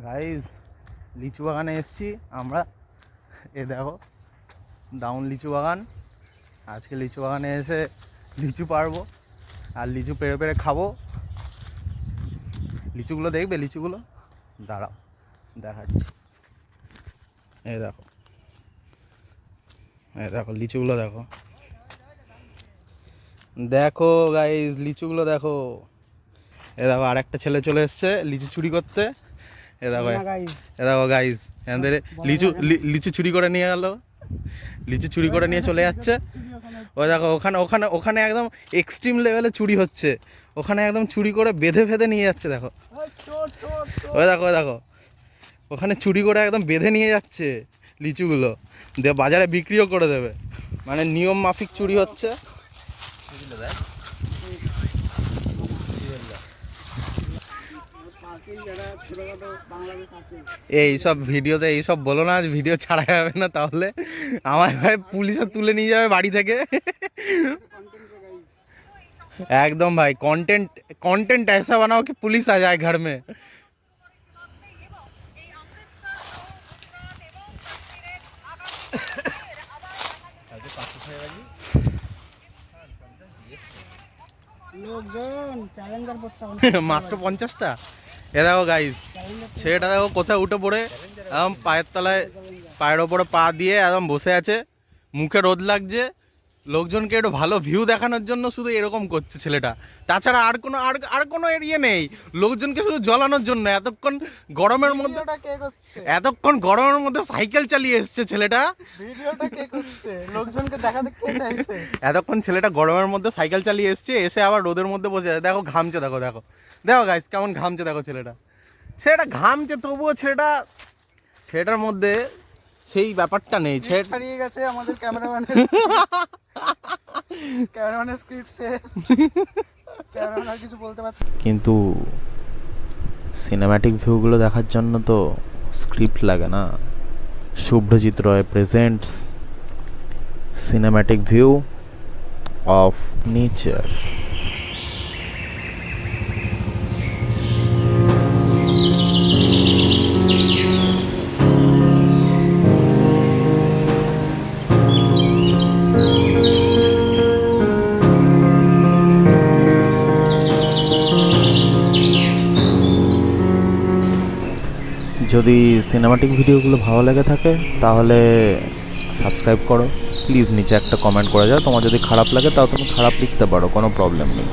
Guys লিচু বাগানে এসছি আমরা। এ দেখো ডাউন লিচু বাগান। আজকে লিচু বাগানে এসে লিচু পারবো আর লিচু পেড়ে পেড়ে খাবো। লিচুগুলো দেখবে, লিচুগুলো দাঁড়াও দেখাচ্ছি। এই দেখো, এই দেখো লিচুগুলো দেখো, দেখো গাইজ লিচুগুলো দেখো। এ দেখো আর একটা ছেলে চলে এসছে লিচু চুরি করতে। এ দেখো, এ দেখো গাইজ এদের লিচু লিচু চুরি করে নিয়ে গেল, লিচু চুরি করে নিয়ে চলে যাচ্ছে। ওই দেখো ওখানে ওখানে ওখানে একদম এক্সট্রিম লেভেলে চুরি হচ্ছে, ওখানে একদম চুরি করে বেঁধে ফেঁধে নিয়ে যাচ্ছে। দেখো ওই দেখো, ওই দেখো ওখানে চুরি করে একদম বেঁধে নিয়ে যাচ্ছে লিচুগুলো, দিয়ে বাজারে বিক্রিও করে দেবে। মানে নিয়ম মাফিক চুরি হচ্ছে। এইসব ভিডিওতে এইসব বলো না, ভিডিও ছাড়া যাবে না, তাহলে আমার ভাই পুলিশে তুলে নিয়ে যাবে বাড়ি থেকে। एकदम भाई कंटेंट कंटेंट ऐसा बनाओ कि पुलिस आ जाए घर में। মাত্র 50টা। এ দেখো গাইস ছেলেটা দেখো কোথায় উঠে পড়ে একদম পায়ের তলায়, পায়ের ওপরে পা দিয়ে একদম বসে আছে, মুখে রোদ লাগছে। লোকজনকে একটু ভালো ভিউ দেখানোর জন্য শুধু এরকম করছে ছেলেটা, তাছাড়া আর কোনো ইয়ে নেই। লোকজনকে শুধু জ্বলানোর জন্য। এতক্ষণ গরমের মধ্যে সাইকেল চালিয়ে এসছে ছেলেটা। লোকজনকে দেখাতে কে চাইছে? এতক্ষণ ছেলেটা গরমের মধ্যে সাইকেল চালিয়ে এসছে, এসে আবার রোদের মধ্যে বসে আছে। দেখো ঘামছে, দেখো দেখো দেখো গাইস কেমন ঘামছে। দেখো ছেলেটা ঘামছে, তবুও ছেলেটার মধ্যে সেই ব্যাপারটা নেই। হারিয়ে গেছে আমাদের ক্যামেরাম্যানের স্ক্রিপ্ট শেষ, ক্যামেরাম্যান আর কিছু বলতে পারছে। কিন্তু সিনেম্যাটিক ভিউগুলো দেখার জন্য তো স্ক্রিপ্ট লাগে না। Subhrajit Roy presents cinematic view of nature. যদি সিনেমাটিক ভিডিওগুলো ভালো লেগে থাকে তাহলে সাবস্ক্রাইব করো প্লিজ। নিচে একটা কমেন্ট করে যাও। তোমার যদি খারাপ লাগে তাও তুমি খারাপ লিখতে পারো, কোনো প্রবলেম নেই।